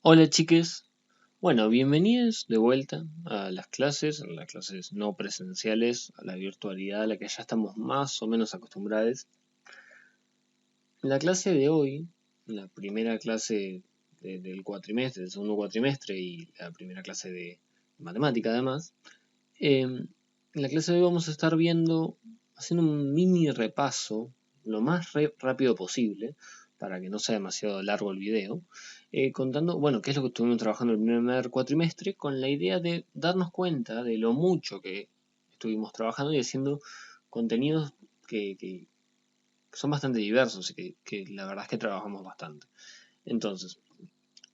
Hola chiques, bueno, bienvenidos de vuelta a las clases no presenciales, a la virtualidad a la que ya estamos más o menos acostumbrados. La clase de hoy, la primera clase del cuatrimestre, del segundo cuatrimestre y la primera clase de matemática además, en la clase de hoy vamos a estar haciendo un mini repaso, lo más rápido posible, para que no sea demasiado largo el video, contando, bueno, qué es lo que estuvimos trabajando el primer cuatrimestre, con la idea de darnos cuenta de lo mucho que estuvimos trabajando y haciendo contenidos que son bastante diversos y que la verdad es que trabajamos bastante. Entonces,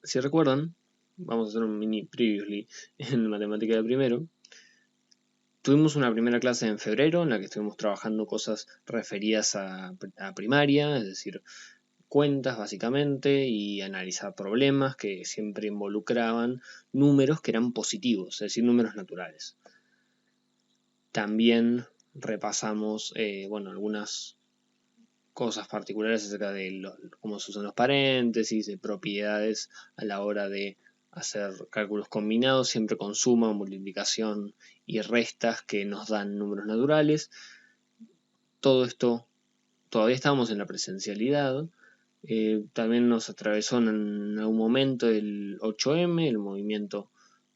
si recuerdan, vamos a hacer un mini previously en matemática de primero. Tuvimos una primera clase en febrero en la que estuvimos trabajando cosas referidas a primaria, es decir, cuentas básicamente y analizar problemas que siempre involucraban números que eran positivos, es decir, números naturales. También repasamos algunas cosas particulares acerca de cómo se usan los paréntesis, de propiedades a la hora de hacer cálculos combinados, siempre con suma, multiplicación y restas que nos dan números naturales. Todo esto, todavía estábamos en la presencialidad. También nos atravesó en algún momento el 8M, el movimiento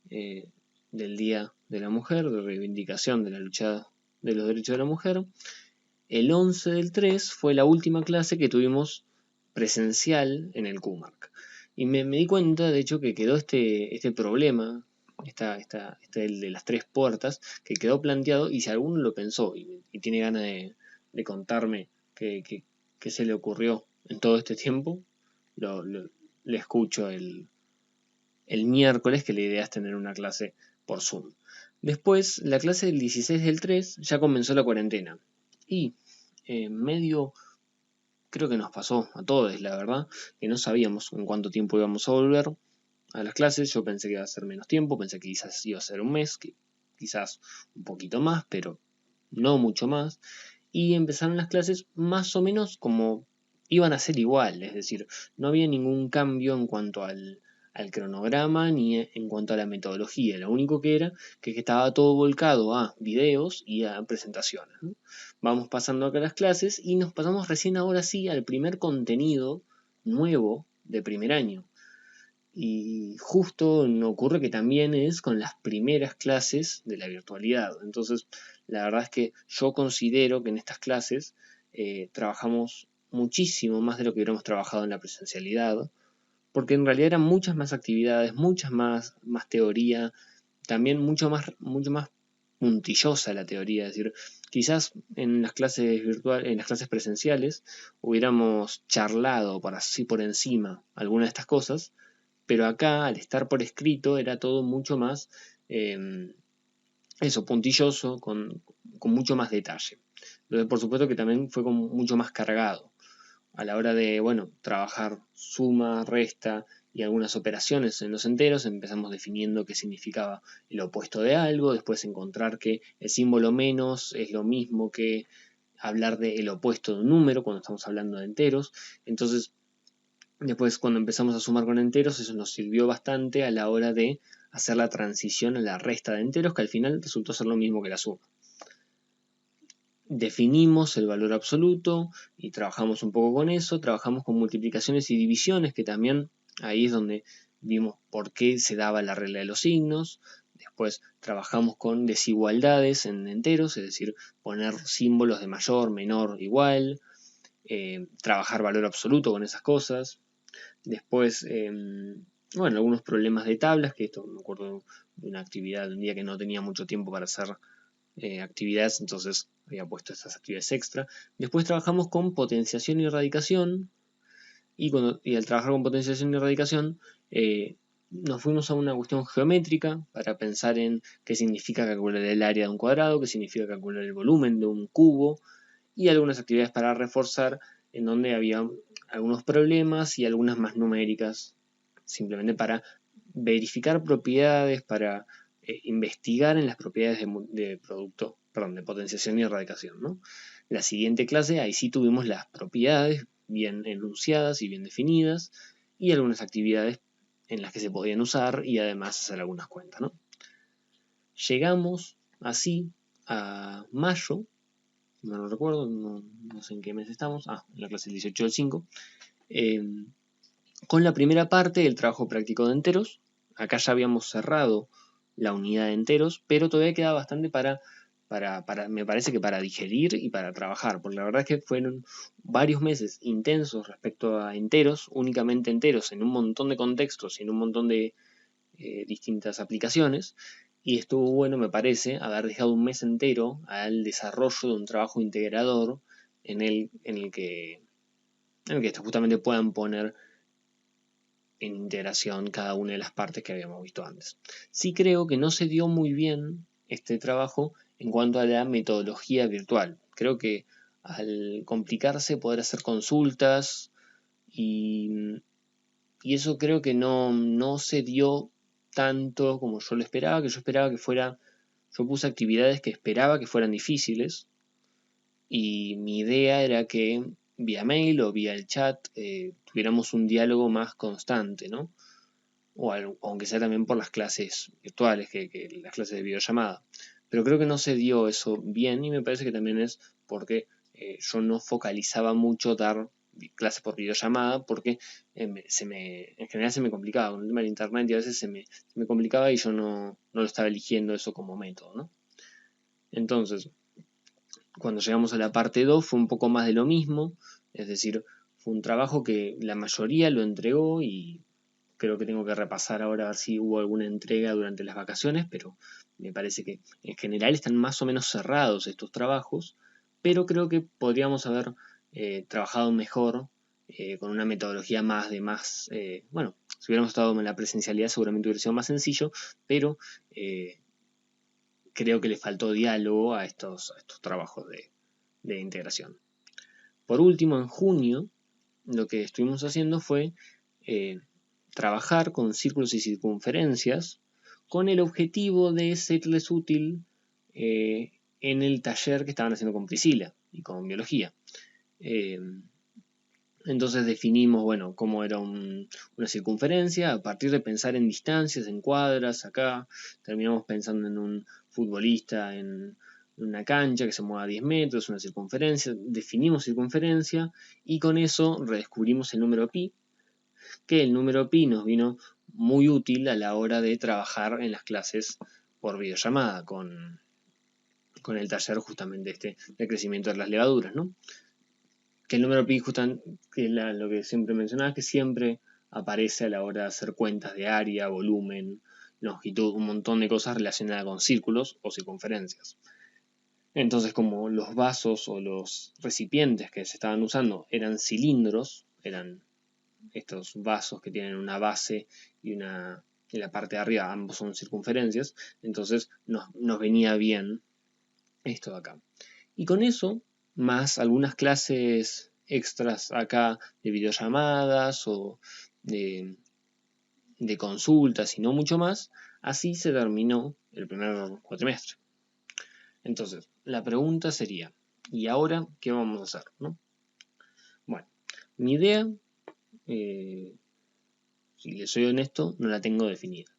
eh, del Día de la Mujer, de reivindicación de la lucha de los derechos de la mujer. El 11 del 3 fue la última clase que tuvimos presencial en el QMARC. Y me di cuenta, de hecho, que quedó este problema, el de las tres puertas, que quedó planteado y si alguno lo pensó y tiene ganas de contarme qué se le ocurrió en todo este tiempo, le escucho el miércoles, que la idea es tener una clase por Zoom. Después, la clase del 16 del 3 ya comenzó la cuarentena. Y medio, creo que nos pasó a todos, la verdad, que no sabíamos en cuánto tiempo íbamos a volver a las clases. Yo pensé que iba a ser menos tiempo, pensé que quizás iba a ser un mes, que quizás un poquito más, pero no mucho más. Y empezaron las clases más o menos como iban a ser igual, es decir, no había ningún cambio en cuanto al cronograma ni en cuanto a la metodología. Lo único que era que estaba todo volcado a videos y a presentaciones, ¿no? Vamos pasando acá las clases y nos pasamos recién ahora sí al primer contenido nuevo de primer año. Y justo me ocurre que también es con las primeras clases de la virtualidad. Entonces, la verdad es que yo considero que en estas clases trabajamos muchísimo más de lo que hubiéramos trabajado en la presencialidad, porque en realidad eran muchas más actividades, más teoría, también mucho más puntillosa la teoría. Es decir, quizás en las clases virtuales, en las clases presenciales, hubiéramos charlado por así por encima alguna de estas cosas, pero acá, al estar por escrito, era todo mucho más, eh, puntilloso, con mucho más detalle. Entonces, por supuesto que también fue como mucho más cargado a la hora de, bueno, trabajar suma, resta y algunas operaciones en los enteros. Empezamos definiendo qué significaba el opuesto de algo, después encontrar que el símbolo menos es lo mismo que hablar del opuesto de un número cuando estamos hablando de enteros. Entonces, después, cuando empezamos a sumar con enteros, eso nos sirvió bastante a la hora de hacer la transición a la resta de enteros, que al final resultó ser lo mismo que la suma. Definimos el valor absoluto y trabajamos un poco con eso, trabajamos con multiplicaciones y divisiones, que también ahí es donde vimos por qué se daba la regla de los signos. Después trabajamos con desigualdades en enteros, es decir, poner símbolos de mayor, menor, igual, trabajar valor absoluto con esas cosas. Después, algunos problemas de tablas, que esto me acuerdo de una actividad, de un día que no tenía mucho tiempo para hacer actividades, entonces había puesto estas actividades extra. Después trabajamos con potenciación y radicación, y al trabajar con potenciación y radicación, nos fuimos a una cuestión geométrica para pensar en qué significa calcular el área de un cuadrado, qué significa calcular el volumen de un cubo, y algunas actividades para reforzar en donde había algunos problemas y algunas más numéricas, simplemente para verificar propiedades, para investigar en las propiedades de producto, perdón, de potenciación y radicación, ¿no? La siguiente clase, ahí sí tuvimos las propiedades bien enunciadas y bien definidas, y algunas actividades en las que se podían usar y además hacer algunas cuentas, ¿no? Llegamos así a mayo, no lo recuerdo, no sé en qué mes estamos, en la clase del 18 del 5, con la primera parte del trabajo práctico de enteros. Acá ya habíamos cerrado la unidad de enteros, pero todavía queda bastante me parece que para digerir y para trabajar, porque la verdad es que fueron varios meses intensos respecto a enteros, únicamente enteros, en un montón de contextos y en un montón de distintas aplicaciones, y estuvo bueno, me parece, haber dejado un mes entero al desarrollo de un trabajo integrador en el que justamente puedan poner en integración cada una de las partes que habíamos visto antes. Sí creo que no se dio muy bien este trabajo en cuanto a la metodología virtual. Creo que al complicarse poder hacer consultas y eso creo que no se dio tanto como yo lo esperaba, yo puse actividades que esperaba que fueran difíciles y mi idea era que vía mail o vía el chat tuviéramos un diálogo más constante, ¿no? Aunque sea también por las clases virtuales, que las clases de videollamada. Pero creo que no se dio eso bien y me parece que también es porque yo no focalizaba mucho dar clases por videollamada porque en general se me complicaba con el tema del internet y a veces se me complicaba y yo no lo estaba eligiendo eso como método, ¿no? Entonces, cuando llegamos a la parte 2 fue un poco más de lo mismo, es decir, fue un trabajo que la mayoría lo entregó y creo que tengo que repasar ahora a ver si hubo alguna entrega durante las vacaciones, pero me parece que en general están más o menos cerrados estos trabajos, pero creo que podríamos haber trabajado mejor con una metodología bueno, si hubiéramos estado en la presencialidad seguramente hubiera sido más sencillo, pero creo que le faltó diálogo a estos trabajos de integración. Por último, en junio, lo que estuvimos haciendo fue trabajar con círculos y circunferencias con el objetivo de serles útil en el taller que estaban haciendo con Priscila y con biología. Entonces definimos, bueno, cómo era una circunferencia, a partir de pensar en distancias, en cuadras, acá terminamos pensando en un futbolista en una cancha que se mueva a 10 metros, una circunferencia, definimos circunferencia y con eso redescubrimos el número pi, que el número pi nos vino muy útil a la hora de trabajar en las clases por videollamada con el taller justamente de crecimiento de las levaduras, ¿no? Que el número pi que es lo que siempre mencionaba, que siempre aparece a la hora de hacer cuentas de área, volumen, longitud, un montón de cosas relacionadas con círculos o circunferencias. Entonces, como los vasos o los recipientes que se estaban usando eran cilindros, eran estos vasos que tienen una base y la parte de arriba, ambos son circunferencias, entonces nos venía bien esto de acá. Y con eso, más algunas clases extras acá de videollamadas o de consultas y no mucho más, así se terminó el primer cuatrimestre. Entonces, la pregunta sería, ¿y ahora qué vamos a hacer? ¿No? Bueno, mi idea, si les soy honesto, no la tengo definida.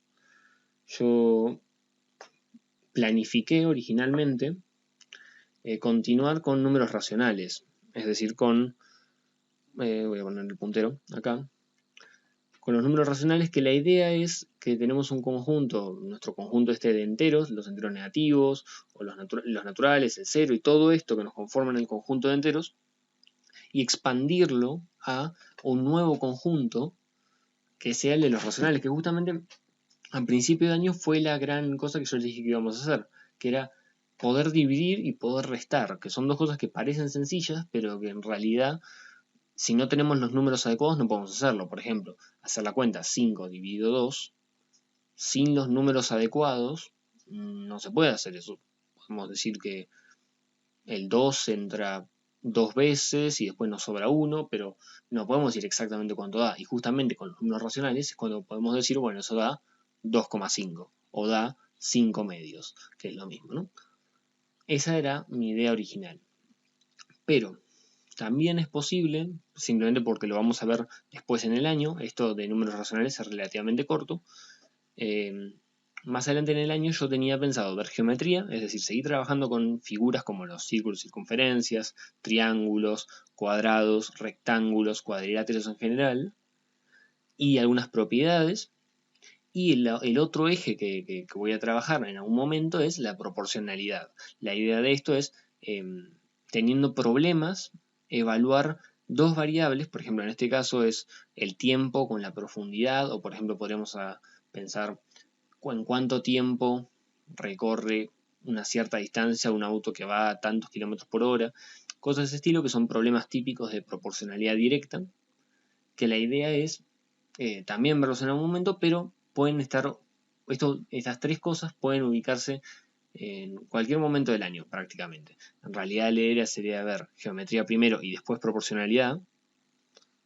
Yo planifiqué originalmente continuar con números racionales, es decir, voy a poner el puntero acá, con los números racionales, que la idea es que tenemos un conjunto, nuestro conjunto de enteros, los enteros negativos, o los naturales, el cero y todo esto que nos conforman el conjunto de enteros, y expandirlo a un nuevo conjunto que sea el de los racionales, que justamente al principio de año fue la gran cosa que yo les dije que íbamos a hacer, que era poder dividir y poder restar, que son dos cosas que parecen sencillas, pero que en realidad, si no tenemos los números adecuados, no podemos hacerlo. Por ejemplo, hacer la cuenta 5 dividido 2, sin los números adecuados, no se puede hacer eso. Podemos decir que el 2 entra dos veces y después nos sobra uno, pero no podemos decir exactamente cuánto da. Y justamente con los números racionales es cuando podemos decir, bueno, eso da 2,5 o da 5 medios, que es lo mismo, ¿no? Esa era mi idea original. Pero también es posible, simplemente porque lo vamos a ver después en el año. Esto de números racionales es relativamente corto. Más adelante en el año yo tenía pensado ver geometría, es decir, seguir trabajando con figuras como los círculos, circunferencias, triángulos, cuadrados, rectángulos, cuadriláteros en general, y algunas propiedades. Y el otro eje que voy a trabajar en algún momento es la proporcionalidad. La idea de esto es, teniendo problemas, evaluar dos variables. Por ejemplo, en este caso es el tiempo con la profundidad, o por ejemplo podríamos pensar en cuánto tiempo recorre una cierta distancia un auto que va a tantos kilómetros por hora. Cosas de ese estilo, que son problemas típicos de proporcionalidad directa, que la idea es también verlos en algún momento, pero pueden estar, estas tres cosas pueden ubicarse en cualquier momento del año prácticamente. En realidad la idea sería ver geometría primero y después proporcionalidad,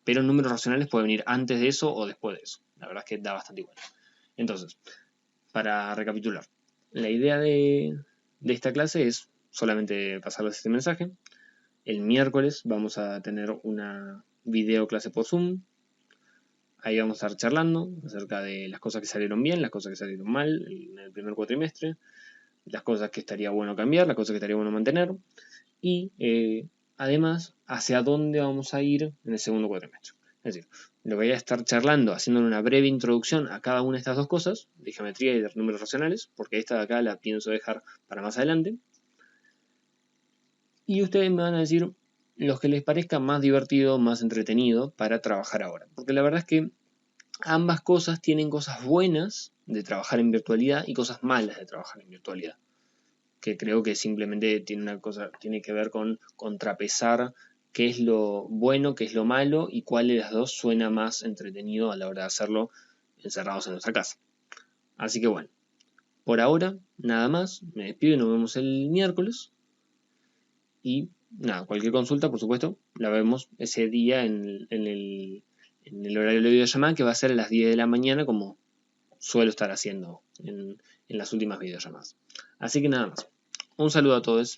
pero números racionales pueden venir antes de eso o después de eso. La verdad es que da bastante igual. Entonces, para recapitular, la idea de esta clase es solamente pasarles este mensaje. El miércoles vamos a tener una video clase por Zoom. Ahí vamos a estar charlando acerca de las cosas que salieron bien, las cosas que salieron mal en el primer cuatrimestre, las cosas que estaría bueno cambiar, las cosas que estaría bueno mantener, y además hacia dónde vamos a ir en el segundo cuatrimestre. Es decir, lo voy a estar charlando, haciéndole una breve introducción a cada una de estas dos cosas, de geometría y de números racionales, porque esta de acá la pienso dejar para más adelante. Y ustedes me van a decir los que les parezca más divertido, más entretenido para trabajar ahora. Porque la verdad es que ambas cosas tienen cosas buenas de trabajar en virtualidad y cosas malas de trabajar en virtualidad, que creo que simplemente tiene que ver con contrapesar qué es lo bueno, qué es lo malo y cuál de las dos suena más entretenido a la hora de hacerlo encerrados en nuestra casa. Así que bueno, por ahora nada más, me despido y nos vemos el miércoles. Y nada, cualquier consulta, por supuesto, la vemos ese día en el horario de videollamada, que va a ser a las 10 de la mañana, como suelo estar haciendo en las últimas videollamadas. Así que nada más. Un saludo a todos.